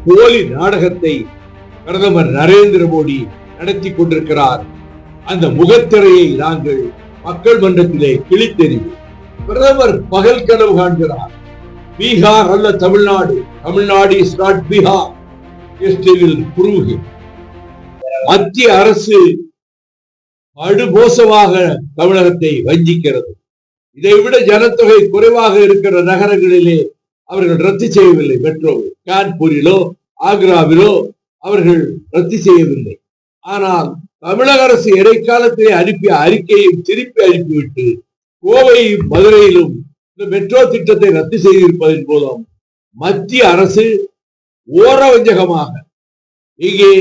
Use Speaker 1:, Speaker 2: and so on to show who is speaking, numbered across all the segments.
Speaker 1: போலி நாடகத்தை பிரதமர் நரேந்திர மோடி நடத்தி கொண்டிருக்கிறார். அந்த முகத்திரையை நாங்கள் மக்கள் மன்றத்திலே கிழித்தெறிவோம். பிரதமர் பகல் கனவு காண்கிறார். பீகார் அல்ல தமிழ்நாடு, தமிழ்நாடு இஸ் நாட் பீகார். மத்திய அரசு படுமோசமாக தமிழகத்தை வஞ்சிக்கிறது. இதைவிட ஜனத்தொகை குறைவாக இருக்கிற நகரங்களிலே அவர்கள் ரத்து செய்யவில்லை. மெட்ரோ கான்பூரிலோ ஆக்ராவிலோ அவர்கள் ரத்து செய்யவில்லை. ஆனால் தமிழக அரசு இடைக்காலத்திலே அனுப்பிய அறிக்கையும் திருப்பி அனுப்பிவிட்டு கோவையும் மதுரையிலும் இந்த மெட்ரோ திட்டத்தை ரத்து செய்திருப்பதன் மூலம் மத்திய அரசு ஓரவஞ்சகமாக இங்கே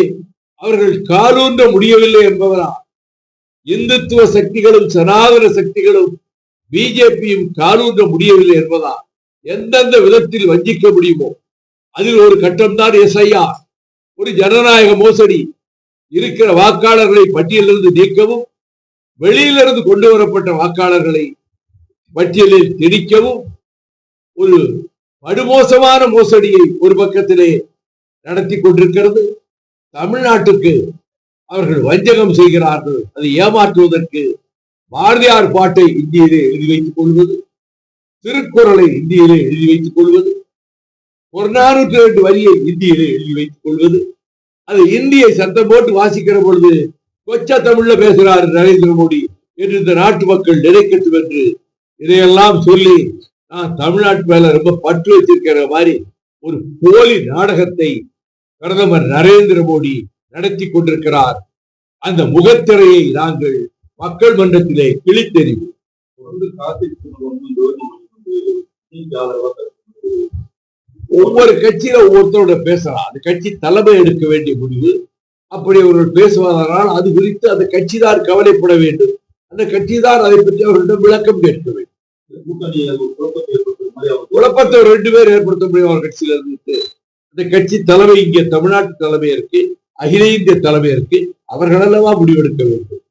Speaker 1: அவர்கள் காலூன்ற முடியவில்லை என்பதனால் இந்துத்துவ சக்திகளும் சனாதன சக்திகளும் பிஜேபியும் காலூன்ற முடியவில்லை என்பதால் எந்தெந்த விதத்தில் வஞ்சிக்க முடியுமோ அதில் ஒரு கட்டம்தான் எஸ்ஐஆர். ஒரு ஜனநாயக மோசடி. இருக்கிற வாக்காளர்களை பட்டியலிருந்து நீக்கவும், வெளியிலிருந்து கொண்டு வரப்பட்ட வாக்காளர்களை பட்டியலில் திணிக்கவும் ஒரு படுமோசமான மோசடியை ஒரு பக்கத்திலே நடத்தி கொண்டிருக்கிறது. தமிழ்நாட்டுக்கு அவர்கள் வஞ்சகம் செய்கிறார்கள். அதை ஏமாற்றுவதற்கு பாரதியார் பாட்டை இந்தியிலே எழுதி வைத்துக் கொள்வது, திருக்குறளை இந்தியிலே எழுதி வைத்துக் கொள்வது, 402 வரியை இந்தியிலே எழுதி வைத்துக் கொள்வது, அது இந்தியை சத்தம் போட்டு வாசிக்கிற பொழுது கொச்ச தமிழ்ல பேசுகிறார் நரேந்திர மோடி என்று இந்த நாட்டு மக்கள் நினைக்கட்டும் என்று இதையெல்லாம் சொல்லி நான் தமிழ்நாட்டு மேல ரொம்ப பற்று வச்சிருக்கிற மாதிரி ஒரு போலி நாடகத்தை பிரதமர் நரேந்திர மோடி நடத்தி கொண்டிருக்கிறார். அந்த முகத்திரையை நாங்கள் மக்கள் மன்றத்திலே கிழித்தெறிவோம். ஒவ்வொரு கட்சியில ஒவ்வொருத்தரோட பேசலாம். அந்த கட்சி தலைமை எடுக்க வேண்டிய முடிவு. அப்படி அவர்கள் பேசுவதனால் அது குறித்து அந்த கட்சிதார் கவலைப்பட வேண்டும். அந்த கட்சிதார் அதை பற்றி அவர்களிடம் விளக்கம் கேட்க வேண்டும். குழப்பத்தை 2 பேர் ஏற்படுத்த முடியும் அவர் கட்சியில இருந்து. அந்த கட்சி தலைமை இங்கே தமிழ்நாட்டு தலைமை இருக்கு, அகில இந்திய தலைமை இருக்கு. அவர்கள் அல்லவா முடிவெடுக்க வேண்டும்.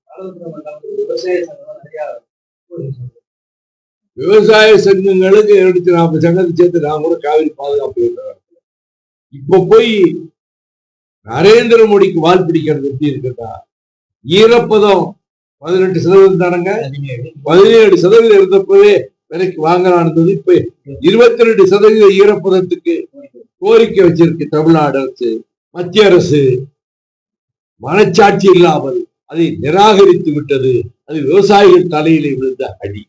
Speaker 1: விவசாய சங்கங்களுக்கு 240 சங்கத்தை சேர்த்து நான் கூட காவிரி பாதுகாப்பு இப்ப போய் நரேந்திர மோடிக்கு வால் பிடிக்கிறது எப்படி இருக்குதா? ஈரப்பதம் 18% தானங்க, 17% இருந்தப்பவே விலைக்கு வாங்கலான்னு இப்ப 22% ஈரப்பதத்துக்கு கோரிக்கை வச்சிருக்கு தமிழ்நாடு அரசு. மத்திய அரசு மனச்சாட்சி இல்லாமல் அதை நிராகரித்து விட்டது. அது விவசாயிகள் தலையிலே விழுந்த அடி.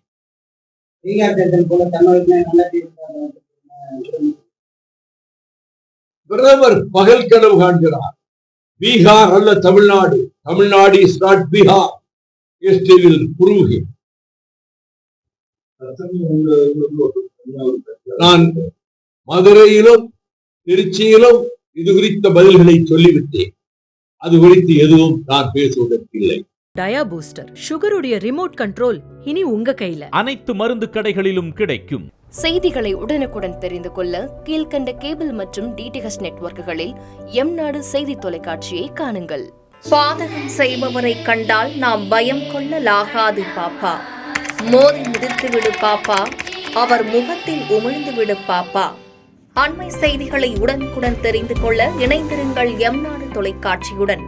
Speaker 1: பிரதமர் பகல் கனவு காண்கிறார். பீகார் அல்ல தமிழ்நாடு, தமிழ்நாடு இஸ் நாட் பீகார். நான் மதுரையிலும் திருச்சியிலும் இது குறித்த பதில்களை சொல்லிவிட்டேன். அது குறித்து எதுவும் நான் பேசுவதற்கில்லை.
Speaker 2: டயா பூஸ்டர் சுகருடைய ரிமோட் கண்ட்ரோல் இனி உங்க கையில.
Speaker 3: அனைத்து மருந்து கடைகளிலும் கிடைக்கும்.
Speaker 4: செய்திகளை உடனுக்குடன் தெரிந்து கொள்ள கீழ்கண்ட கேபிள் மற்றும் டிடிஎச் நெட்வொர்க்குகளில் எம்நாடு செய்தி தொலைக்காட்சியை காணுங்கள். பாதகம் செய்பவரை கண்டால் நாம் பயம் கொள்ளலாகாது பாப்பா. மோதி மிதித்து விடு பாப்பா, அவர் முகத்தில் உமிழ்ந்து விடு பாப்பா. அண்மை செய்திகளை உடனுக்குடன் தெரிந்து கொள்ள இணைந்திருங்கள் எம்நாடு தொலைக்காட்சியுடன்.